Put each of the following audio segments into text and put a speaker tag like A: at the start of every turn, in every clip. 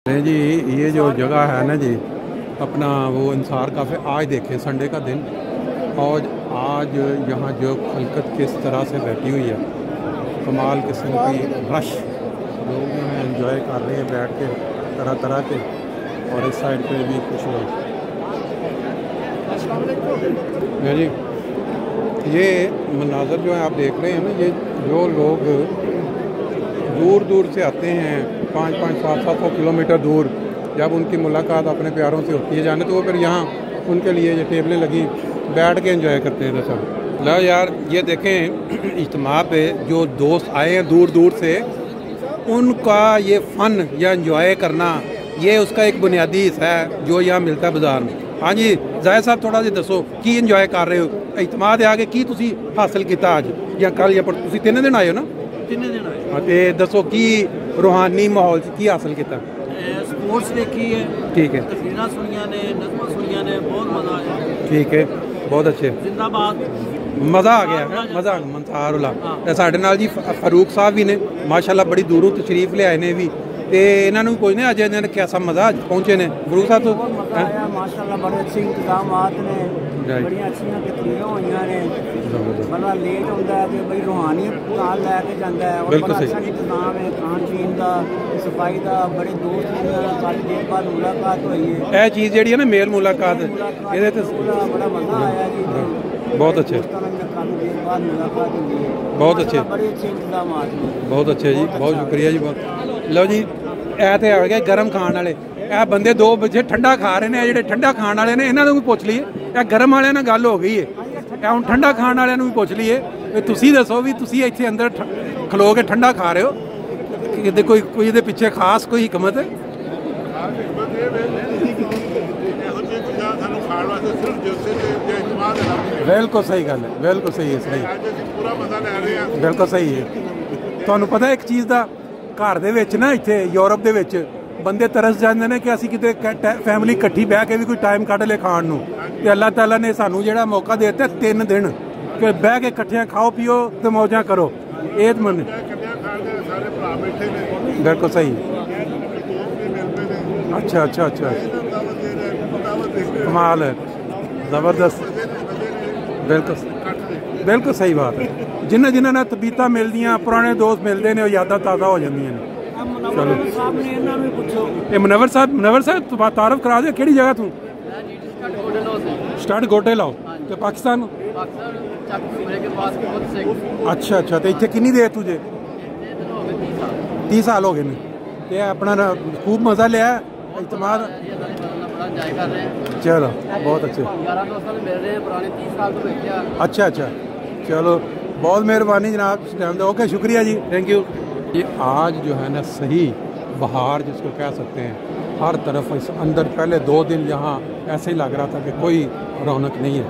A: नहीं जी, ये जो जगह है ना जी अपना वो इंसार काफ़े, आज देखें संडे का दिन और आज यहाँ जो खलकत किस तरह से बैठी हुई है, कमाल किस्म की रश लोग जो हैं एंजॉय कर रहे हैं बैठ के तरह तरह के। और इस साइड पे भी कुछ लोग जी, ये मनाज़र जो है आप देख रहे हैं ना, ये जो लोग दूर दूर से आते हैं 5-5, 700 किलोमीटर दूर, जब उनकी मुलाकात अपने प्यारों से होती है जाने, तो वो फिर यहाँ उनके लिए ये टेबलें लगी बैठ के एंजॉय करते हैं। सब ला यार, ये देखें इज्तिमा पे जो दोस्त आए हैं दूर दूर से, उनका ये फ़न या एंजॉय करना, ये उसका एक बुनियादी हिस्सा है जो यहाँ मिलता है बाज़ार में। हाँ जी जाहिद साहब, थोड़ा सा दसो की एंजॉय कर रहे हो, इज्तिमा दे आगे की तुसी हासिल किया अज या कल या पर, तुसी 3 दिन आए हो ना?
B: 3 दिन आए।
A: हाँ, तो दसो की रूहानी माहौल की हासिल किया?
B: स्पोर्ट्स देखी है,
A: ठीक है,
B: तकरीरां सुनिया ने, नज़्मां सुनिया ने, बहुत मज़ा आया।
A: ठीक है, बहुत अच्छे,
B: जिंदाबाद,
A: मज़ा आ गया, मज़ा आ गया। मंसारुल्लाह साढ़े नाल जी फरूक साहब भी ने माशाल्लाह बड़ी दूरों तशरीफ ले आए ने भी, तो इन्होंने भी पुछने अज इन्होंने कैसा मज़ा पहुँचे ने फरूक साहब? तो
B: माशाल्लाह बड़े अच्छे इंतजाम ने, बड़ी अच्छी तकरीरां हुई ने, बड़ा लेट होता है कि भाई रूहानियत नाल लैके जाता है, और बड़ा अच्छा इंतजाम है खान पीन का, सफाई का, बड़े दोस्त सारी देर बाद मुलाकात हुई है।
A: यह चीज़ जी है ना मेल मुलाकात, ये
B: बड़ा मज़ा आया जी,
A: बहुत अच्छे, बहुत अच्छे,
B: बड़े अच्छे इंतजाम,
A: बहुत अच्छे जी, बहुत शुक्रिया जी, बहुत। लो जी ऐ तो आ गए गर्म खाने वाले, ਇਹ ਬੰਦੇ 2 ਵਜੇ ਠੰਡਾ ਖਾ ਰਹੇ ਨੇ, ਜਿਹੜੇ ਠੰਡਾ ਖਾਣ ਵਾਲੇ ਨੇ ਇਹਨਾਂ ਨੂੰ ਵੀ ਪੁੱਛ ਲਈਏ, ਇਹ ਗਰਮ ਵਾਲਿਆਂ ਨਾਲ ਗੱਲ ਹੋ ਗਈ ਹੈ, ਇਹ ਹੁਣ ਠੰਡਾ ਖਾਣ ਵਾਲਿਆਂ ਨੂੰ ਵੀ ਪੁੱਛ ਲਈਏ ਵੀ ਤੁਸੀਂ ਦੱਸੋ ਵੀ ਤੁਸੀਂ ਇੱਥੇ ਅੰਦਰ ਖਲੋ ਕੇ ਠੰਡਾ ਖਾ ਰਹੇ ਹੋ, ਕਿਤੇ ਕੋਈ ਇਹਦੇ ਪਿੱਛੇ ਖਾਸ ਕੋਈ ਹਕਮਤ ਹੈ? ਬਿਲਕੁਲ ਸਹੀ ਗੱਲ ਹੈ, ਬਿਲਕੁਲ ਸਹੀ ਹੈ, ਸਹੀ, ਬਿਲਕੁਲ ਸਹੀ ਹੈ। ਤੁਹਾਨੂੰ ਪਤਾ ਇੱਕ ਚੀਜ਼ ਦਾ, ਘਰ ਦੇ ਵਿੱਚ ਨਾ ਇੱਥੇ ਯੂਰਪ ਦੇ ਵਿੱਚ ਬੰਦੇ ਤਰਸ ਜਾਂਦੇ ਨੇ ਕਿ ਅਸੀਂ ਕਿਤੇ ਫੈਮਿਲੀ ਇਕੱਠੀ ਬਹਿ ਕੇ ਵੀ ਕੋਈ ਟਾਈਮ ਕੱਢ ਲੇ ਖਾਣ ਨੂੰ, ਤੇ ਅੱਲਾਹ ਤਾਲਾ ਨੇ ਸਾਨੂੰ ਜਿਹੜਾ ਮੌਕਾ ਦੇ ਦਿੱਤਾ 3 ਦਿਨ ਕਿ ਬਹਿ ਕੇ ਇਕੱਠਿਆਂ ਖਾਓ ਪੀਓ ਤੇ ਮੌਜਾਂ ਕਰੋ। ਇਹ ਤਾਂ ਮੰਨ ਬਿਲਕੁਲ ਸਹੀ, अच्छा अच्छा अच्छा, कमाल है, ज़बरदस्त, बिल्कुल बिल्कुल सही बात है। जिन्हें जिन्हें ना तबीयतां मिलदियां, पुराने दोस्त मिलते हैं, यादां ताज़ा हो जांदियां ने। चलो ये मुनव्वर साहब तारफ करा दे, किहड़ी जगह तू? स्टार्ट गोटे लाओ तो पाकिस्तान। अच्छा अच्छा, तो इत्थे कितनी देर तुझे? 30 साल हो गए ने, ते अपना खूब मज़ा लिया इत्तेमाद? चलो बहुत अच्छे, अच्छा अच्छा, चलो बहुत मेहरबानी जनाब, ओके शुक्रिया जी, थैंक यू। ये आज जो है ना सही बहार जिसको कह सकते हैं, हर तरफ इस अंदर पहले 2 दिन यहाँ ऐसे ही लग रहा था कि कोई रौनक नहीं है,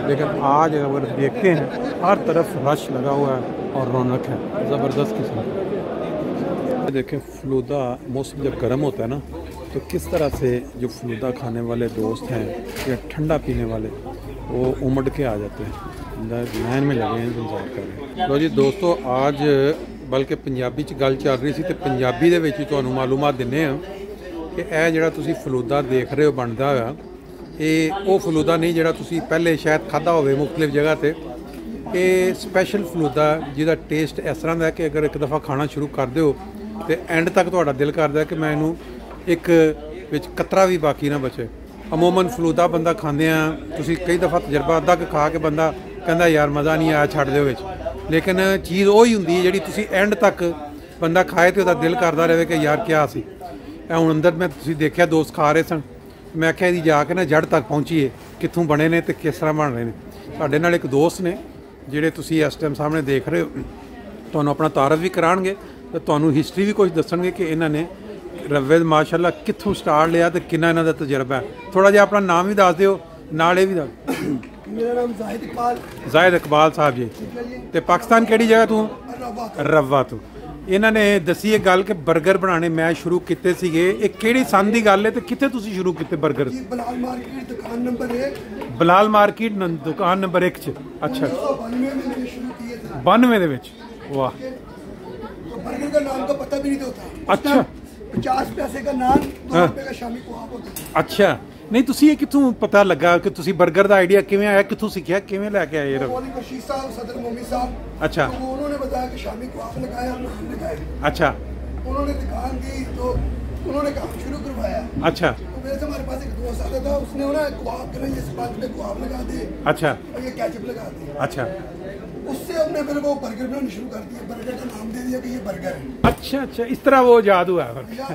A: लेकिन आज अगर देखते हैं हर तरफ रश लगा हुआ है और रौनक है ज़बरदस्त किस्म। देखें फलूदा मौसम जब गर्म होता है ना, तो किस तरह से जो फलूदा खाने वाले दोस्त हैं या ठंडा पीने वाले वो उमड़ के आ जाते हैं, लाइन में लगे हैं इंतजार कर रहे हैं। लो जी दोस्तों, आज बल्कि पंजाबी च गल चल रही सी, तो पंजाबी दे विच तुहानूं मालूमात दिंदे आ कि यह जिहड़ा तुसीं फलूदा देख रहे हो बनदा होया, ये वो फलूदा नहीं जिहड़ा तुसीं पहले शायद खाधा होवे मुख्तलिफ जगह ते। ये स्पैशल फलूदा जिहदा टेस्ट इस तरह का कि अगर एक दफ़ा खाना शुरू कर दो तो एंड तक तुहाडा दिल करदा कि मैं इनू एक विच कतरा भी बाकी ना बचे। अमूमन फलूदा बंदा खांदे आ, तुसीं कई दफ़ा तजर्बा अद्धा खा के बंदा कहंदा यार मज़ा नहीं आया छड्ड दिओ विच, लेकिन चीज़ वही हुंदी है जिहड़ी तुसीं एंड तक बंदा खाए तो दिल करता रहे कि यार क्या सी। हुण अंदर मैं तुसीं देखिया दोस्त खा रहे सन, मैं आख्या जी जाके ना जड़ तक पहुँचीए कित्थों बने ने ते किस तरह बन रहे हैं। साडे नाल एक दोस्त ने जिहड़े तुसीं इस टाइम सामने देख रहे हो, तुहानूं अपना तारफ भी कराणगे तो तुहानूं हिस्टरी भी कुछ दसणगे कि इन्हां ने रवे माशाल्लाह कित्थों स्टार्ट लिया तो किन्ना इन्हां दा तजर्बा है। थोड़ा जिहा अपना नाम भी दस दिओ, नाले भी दस।
C: मेरा नाम
A: जाहिद इकबाल साहब जी, तो पाकिस्तान किहड़ी जगह तू? रवा तू। इन्हां ने दसी एक गल कि बर्गर बनाने मैं शुरू किए सीगे, एक किहड़ी सन दी गल है तो कित्थे तुसीं शुरू किए बर्गर?
C: बलाल मार्केट दुकान नंबर 1,
A: बलाल मार्केट दुकान नंबर 1 च। अच्छा 92 दे विच, वाह।
C: बर्गर का नाम तो पता भी नहीं होता।
A: अच्छा
C: 50 पैसे का नान, 2 रुपए का शामी कबाब होता है।
A: अच्छा, नहीं ਤੁਸੀਂ ਇਹ ਕਿੱਥੋਂ ਪਤਾ ਲੱਗਾ ਕਿ ਤੁਸੀਂ 버ਗਰ ਦਾ ਆਈਡੀਆ ਕਿਵੇਂ ਆਇਆ, ਕਿੱਥੋਂ ਸਿੱਖਿਆ, ਕਿਵੇਂ ਲੈ ਕੇ ਆਏ ਇਹ?
C: मौलवी बशीर साहब, सदर मोमी साहब,
A: अच्छा।
C: तो उन्होंने बताया कि शामी कबाब लगाया, नान लगाए।
A: अच्छा
C: उन्होंने दुकान दी तो उन्होंने काम शुरू करवाया।
A: अच्छा
C: तो मेरे से हमारे पास एक दोस्त आता था, उसने ना कबाब के लिए स्पंज पे कबाब लगा दिए
A: अच्छा
C: और ये केचप लगा दिए।
A: अच्छा
C: उससे हमने फिर वो बर्गर बनाना शुरू कर दिया, बर्गर का नाम दे दिया कि ये बर्गर है।
A: अच्छा अच्छा, इस तरह वो याद हुआ।
C: भैया,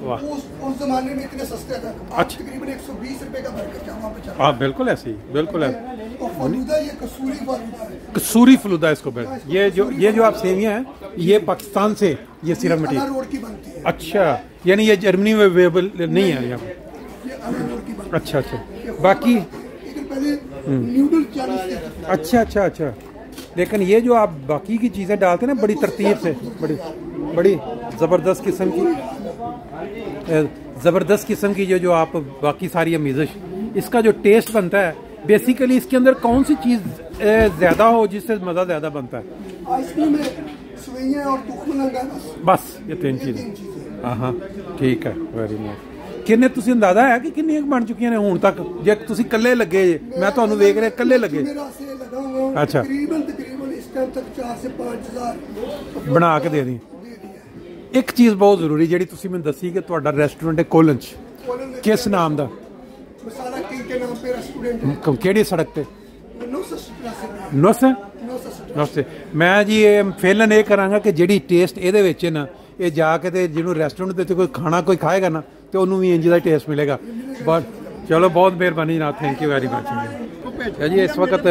A: वाह।
C: उस जमाने में इतने सस्ते था। आज
A: अच्छा।
C: तकरीबन 120 रुपए का बर्गर क्या वहाँ पे चल रहा
A: हाँ बिल्कुल ऐसे ही, बिल्कुल है।
C: है। और फलूदा ये कसूरी फलूदा है।
A: कसूरी फलूदा इसको बोलते हैं। ये जो आप सेवियां हैं ये पाकिस्तान से, ये सिर्फ
C: अला
A: मटीरियल।
C: रोड की बनती है।
A: अच्छा, यानी ये जर्मनी में अवेलेबल नहीं है यहाँ?
C: ये अला रोड की बनती
A: अच्छा अच्छा,
C: है।
A: बाकी
C: लेकिन पहले न्यूडल 40 के
A: अच्छा अच्छा अच्छा, लेकिन ये जो आप बाकी की चीज़ें डालते हैं ना बड़ी तरतीब से, बड़ी बड़ी ज़बरदस्त किस्म की, ज़बरदस्त किस्म की जो आप बाकी सारी अमीज़श, इसका जो टेस्ट बनता है बेसिकली इसके अंदर कौन सी चीज़ ज़्यादा हो जिससे मज़ा ज़्यादा बनता है?
C: आइसक्रीम में सवैयां और तुखम लगा
A: बस ये तीन चीज़ें। हाँ हाँ ठीक है, वेरी नाइस। किन्ने तुसी अंदाजा है कि किन्नियां बन चुकियां ने हुण तक, जे तुसी कल्ले लगे? मैं तुहानू देख रहा कल्ले लगे।
C: मेरा से लगा हुआ
A: अच्छा।
C: तकरीबन इस टाइम तक 4 से 5,000
A: बना के दे दी।
C: दे दिया।
A: एक चीज़ बहुत ज़रूरी जी तुसी मैनूं दसी कि तुहाडा रेस्टोरेंट है कोलन च,
C: कोलन में
A: किस नाम दा?
C: मसाला किंग के नाम पे रेस्टोरेंट है।
A: केड़ी सड़क ते?
C: नुस
A: नस मैं जी फेलन ये करांगा कि जिहड़ी टेस्ट ਇਹਦੇ ਵਿੱਚ ਹੈ ਨਾ ਇਹ ਜਾ ਕੇ ਤੇ ਜਿਹਨੂੰ ਰੈਸਟੋਰੈਂਟ ਦੇ ਤੇ ਕੋਈ ਖਾਣਾ ਕੋਈ ਖਾਏਗਾ ਨਾ ਤੇ ਉਹਨੂੰ ਵੀ ਇੰਜ ਦਾ टेस्ट मिलेगा। बस चलो बहुत मेहरबानी जनाब, थैंक यू वेरी मच जी। इस वक्त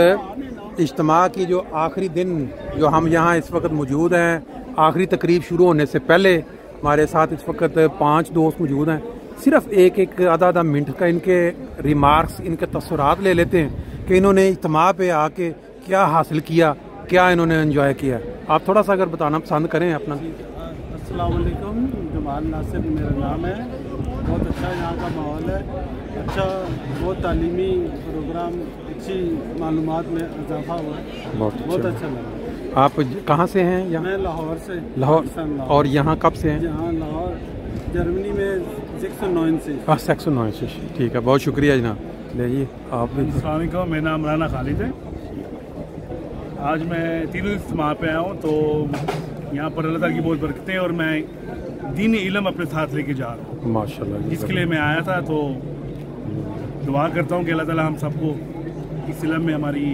A: इज्तिमा की जो आखिरी दिन जो हम यहाँ इस वक्त मौजूद हैं, आखिरी तकरीब शुरू होने से पहले हमारे साथ इस वक्त 5 दोस्त मौजूद हैं। सिर्फ एक आधा मिनट का इनके रिमार्क्स, इनके तसुरात ले लेते हैं कि इन्होंने इज्तिमा पे आके क्या हासिल किया, क्या इन्होंने एंजॉय किया। आप थोड़ा सा अगर बताना पसंद करें अपना।
D: अस्सलाम वालेकुम, जमाल नासिर मेरा नाम है। बहुत अच्छा यहाँ का माहौल है, अच्छा बहुत तालीमी प्रोग्राम, अच्छी मालूमात में इजाफा हुआ है, बहुत अच्छा लगा।
A: आप कहाँ से हैं? यहाँ
D: मैं लाहौर से।
A: लाहौर। और यहाँ कब से हैं?
D: यहाँ लाहौर जर्मनी में 609 से।
A: 609 से, ठीक है, बहुत शुक्रिया जनाब। ले जी आप भी।
E: अस्सलाम वालेकुम, मेरा नाम राना खालिद है। आज मैं तीनों इज्तिमा पे आया हूँ, तो यहाँ पर अल्लाह ताला की बहुत बरकतें हैं और मैं दीनी इल्म अपने साथ लेके जा रहा हूँ
A: माशाल्लाह,
E: जिसके लिए मैं आया था। तो दुआ करता हूँ कि अल्लाह ताला हम सबको इस इल्म में हमारी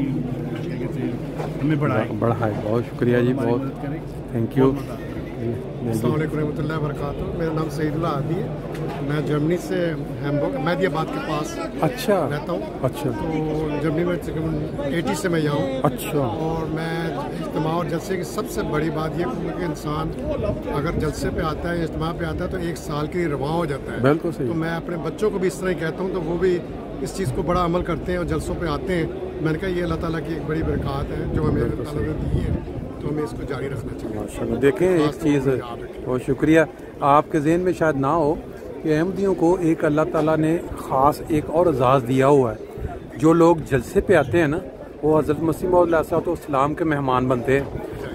E: क्या कहते हैं हमें बढ़ाए।
A: बहुत शुक्रिया जी, बहुत
E: मदद करें।
A: Thank you.
F: अस्सलाम वालेकुम रहमतुल्लाहि व बरकातुहू। मेरा नाम सईदुल्लाह आदि है, मैं जर्मनी से हैम्बर्ग मेहदियाबाद के पास
A: अच्छा
F: रहता हूँ।
A: अच्छा
F: तो जर्मनी में तकरीबन 80 से मैं यहाँ हूँ।
A: अच्छा।
F: और मैं इज्तिमा और जलसे की सबसे बड़ी बात ये कि इंसान अगर जलसे पे आता है, इज्तिमा पे आता है तो 1 साल के लिए रवा हो जाता है।
A: बिल्कुल सही।
F: तो मैं अपने बच्चों को भी इस तरह ही कहता हूँ, तो वो भी इस चीज़ को बड़ा अमल करते हैं और जलसों पे आते हैं। मैंने कहा ये अल्लाह ताला की एक बड़ी बरकत है जो हमें अल्लाह ताला ने दी है, तो हमें इसको जारी रखना चाहिए।
A: माशाल्लाह। देखें एक चीज़, बहुत शुक्रिया। आपके ज़हन में शायद ना हो कि अहमदियों को एक अल्लाह ताला ने ख़ास एक और एजाज़ दिया हुआ है। जो लोग जलसे पे आते हैं ना वो हज़रत मसीह मौद अलैहिस्सलाम के मेहमान बनते हैं।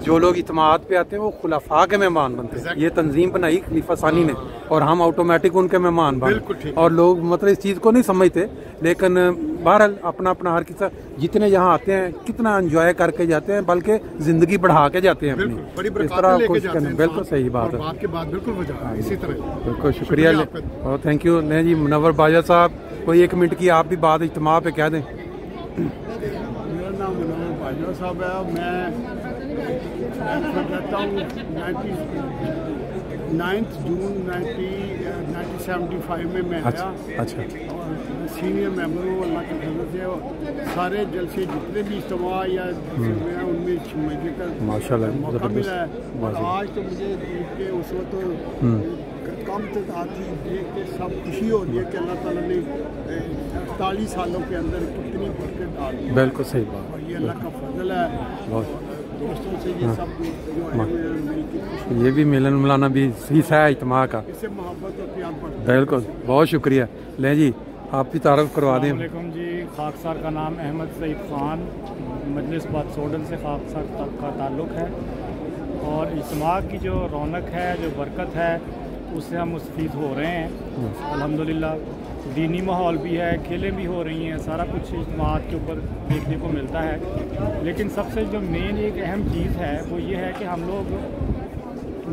A: जो लोग इत्माद पे आते हैं वो खुलाफा के मेहमान बनते हैं। ये तंजीम बनाई खलीफा सानी ने और हम ऑटोमेटिक उनके मेहमान बन। और लोग मतलब इस चीज़ को नहीं समझते, लेकिन बहरहाल अपना अपना हर किसी जितने यहाँ आते हैं कितना एंजॉय करके जाते हैं, बल्कि ज़िंदगी बढ़ा के जाते हैं अपनी। इस तरह कोशिश करना बिल्कुल सही बात है।
F: आपकी बात बिल्कुल वजह इसी तरह।
A: बिल्कुल शुक्रिया और थैंक यू। नहीं जी मुनव्वर बाजा साहब, कोई 1 मिनट की आप भी बात इज्तिमा पे कह दें।
D: मेरा नाम मुनव्वर बाजा साहब है। मैं रहता हूँ 9 जून 1975 में मैं आया।
A: अच्छा।
D: और सीनियर मेंबर हूँ अल्लाह के फजल से। सारे जलसे जितने भी इज्तिमा या मैं उनमें मजे का
A: माशाल्लाह
D: मौका मिला है। और आज तो मुझे देख के उस वक्त कम आती देख के सब खुशी हो रही है कि अल्लाह ताला ने 48 सालों के अंदर कितनी बरकत डाल दी।
A: बिल्कुल सही बात।
D: और ये अल्लाह का फजल है। दोस्तों से ये सब जो है
A: ये भी मिलन मिलाना भी हिस्सा है इज्तिमा का।
D: इससे मोहब्बत और प्यार बढ़ता है।
A: बिल्कुल, बहुत शुक्रिया। ले जी आप भी तारफ़ करवा दें।
G: वालेकुम जी, खाकसार का नाम अहमद सईद ख़ान, मजलिस बात सोडन से खाकसार तक का ताल्लुक़ है। और इज्तिमा की जो रौनक है, जो बरकत है, उससे हम मुस्तफ़ीद हो रहे हैं अल्हम्दुलिल्लाह। दीनी माहौल भी है, खेलें भी हो रही हैं, सारा कुछ इज्तिमात के ऊपर देखने को मिलता है। लेकिन सबसे जो मेन एक अहम चीज़ है वो ये है कि हम लोग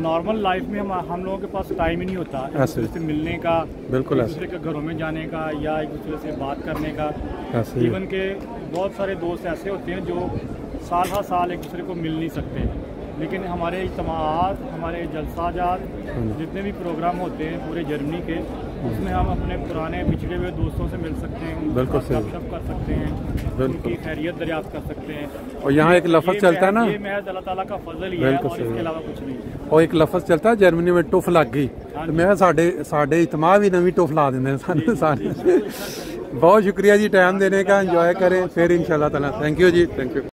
G: नॉर्मल लाइफ में हम लोगों के पास टाइम ही नहीं होता एक दूसरे से मिलने का,
A: बिल्कुल
G: एक दूसरे के घरों में जाने का या एक दूसरे से बात करने का। इवन के बहुत सारे दोस्त ऐसे होते हैं जो साल हर साल एक दूसरे को मिल नहीं सकते, लेकिन हमारे इज्तिमात, हमारे जलसाजात, जितने भी प्रोग्राम होते हैं पूरे जर्मनी के, उसमें हम अपने पुराने बिछड़े हुए दोस्तों से मिल सकते हैं,
A: बिल्कुल सही,
G: गपशप कर सकते हैं, उनकी खैरियत दरियाफ्त कर सकते हैं।
A: और यहाँ एक लफ्ज़ चलता है ना,
G: ये महज अल्लाह ताला का फजल ही है और इसके अलावा कुछ नहीं है।
A: और एक लफ्ज़ चलता है जर्मनी में टुफ लग गई, तो मैं साढ़े इतमा भी नवी टुफ ला देंगे सारे। बहुत शुक्रिया जी टाइम देने का, एंजॉय करें फिर इंशाल्लाह ताला। Thank you ji, thank you.